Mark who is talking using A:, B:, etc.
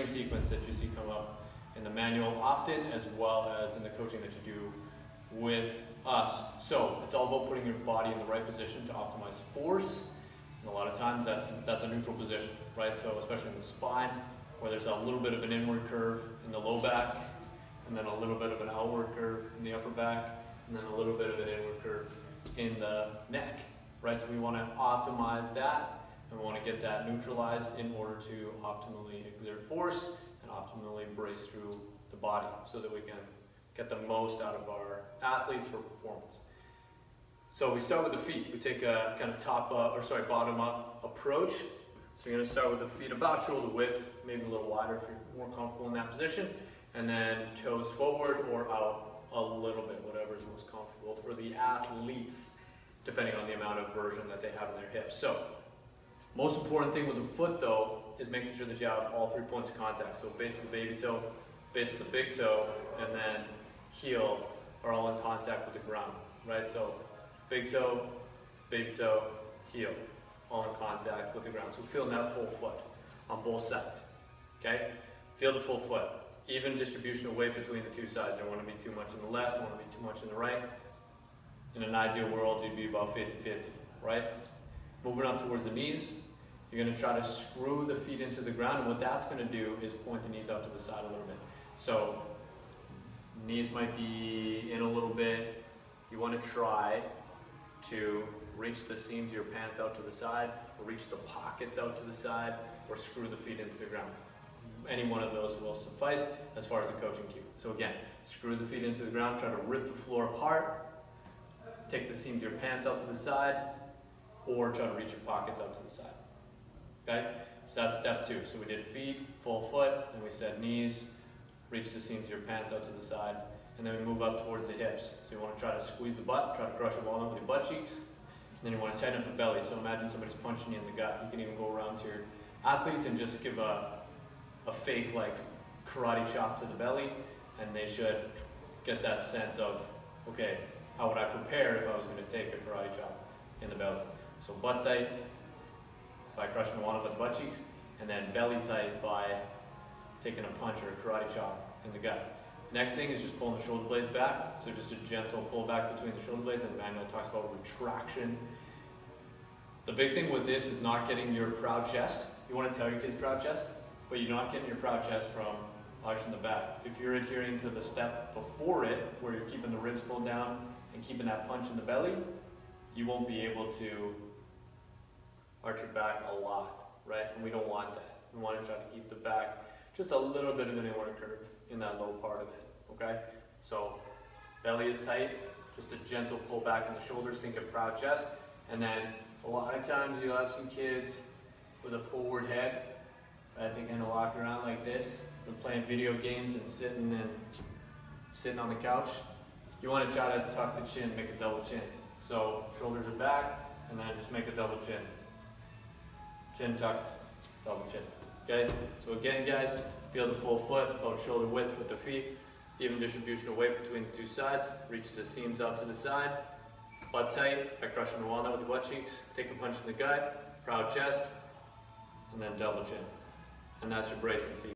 A: bracing sequence that you see come up in the manual often, as well as in the coaching that you do with us. So it's all about putting your body in the right position to optimize force. And a lot of times that's a neutral position, right? So especially in the spine, where there's a little bit of an inward curve in the low back, and then a little bit of an outward curve in the upper back, and then a little bit of an inward curve in the neck, right? So we want to optimize that, and we want to get that neutralized in order to optimally exert force and optimally brace through the body so that we can get the most out of our athletes for performance. So we start with the feet. We take a kind of bottom up approach. So you're going to start with the feet about shoulder width, maybe a little wider if you're more comfortable in that position, and then toes forward or out a little bit, whatever is most comfortable for the athletes, depending on the amount of version that they have in their hips. So most important thing with the foot though is making sure that you have all 3 points of contact. So base of the baby toe, base of the big toe, and then heel are all in contact with the ground, right? So big toe, big toe, heel, all in contact with the ground. So feel that full foot on both sides, okay? Feel the full foot. Even distribution of weight between the two sides. Don't want to be too much in the left, don't want to be too much in the right. In an ideal world, you'd be about 50-50, right? Moving up towards the knees, you're going to try to screw the feet into the ground, and what that's going to do is point the knees out to the side a little bit. So knees might be in a little bit. You want to try to reach the seams of your pants out to the side, or reach the pockets out to the side, or screw the feet into the ground. Any one of those will suffice as far as a coaching cue. So again, screw the feet into the ground, try to rip the floor apart, take the seams of your pants out to the side, or try to reach your pockets out to the side. Okay? So that's step 2. So we did feet, full foot, and we said knees, reach the seams of your pants out to the side, and then we move up towards the hips. So you want to try to squeeze the butt, try to crush a walnut with your butt cheeks, and then you want to tighten up the belly. So imagine somebody's punching you in the gut. You can even go around to your athletes and just give a fake like karate chop to the belly, and they should get that sense of, okay, how would I prepare if I was going to take a karate chop in the belly? So butt tight by crushing one with the butt cheeks, and then belly tight by taking a punch or a karate chop in the gut. Next thing is just pulling the shoulder blades back. So just a gentle pull back between the shoulder blades, and the manual talks about retraction. The big thing with this is not getting your proud chest. You want to tell your kids proud chest, but you're not getting your proud chest from arching the back. If you're adhering to the step before it, where you're keeping the ribs pulled down and keeping that punch in the belly, you won't be able to arch your back a lot, right? And we don't want that. We want to try to keep the back just a little bit of an inward curve in that low part of it, okay? So belly is tight, just a gentle pull back in the shoulders, think of proud chest, and then a lot of times you'll have some kids with a forward head, I think, in a locker around like this, and playing video games and sitting on the couch. You want to try to tuck the chin, make a double chin. So shoulders are back, and then just make a double chin. Chin tucked, double chin. Okay? So again, guys, feel the full foot, about shoulder width with the feet, even distribution of weight between the two sides, reach the seams out to the side, butt tight by crushing the walnut with the butt cheeks, take a punch in the gut, proud chest, and then double chin. And that's your bracing sequence.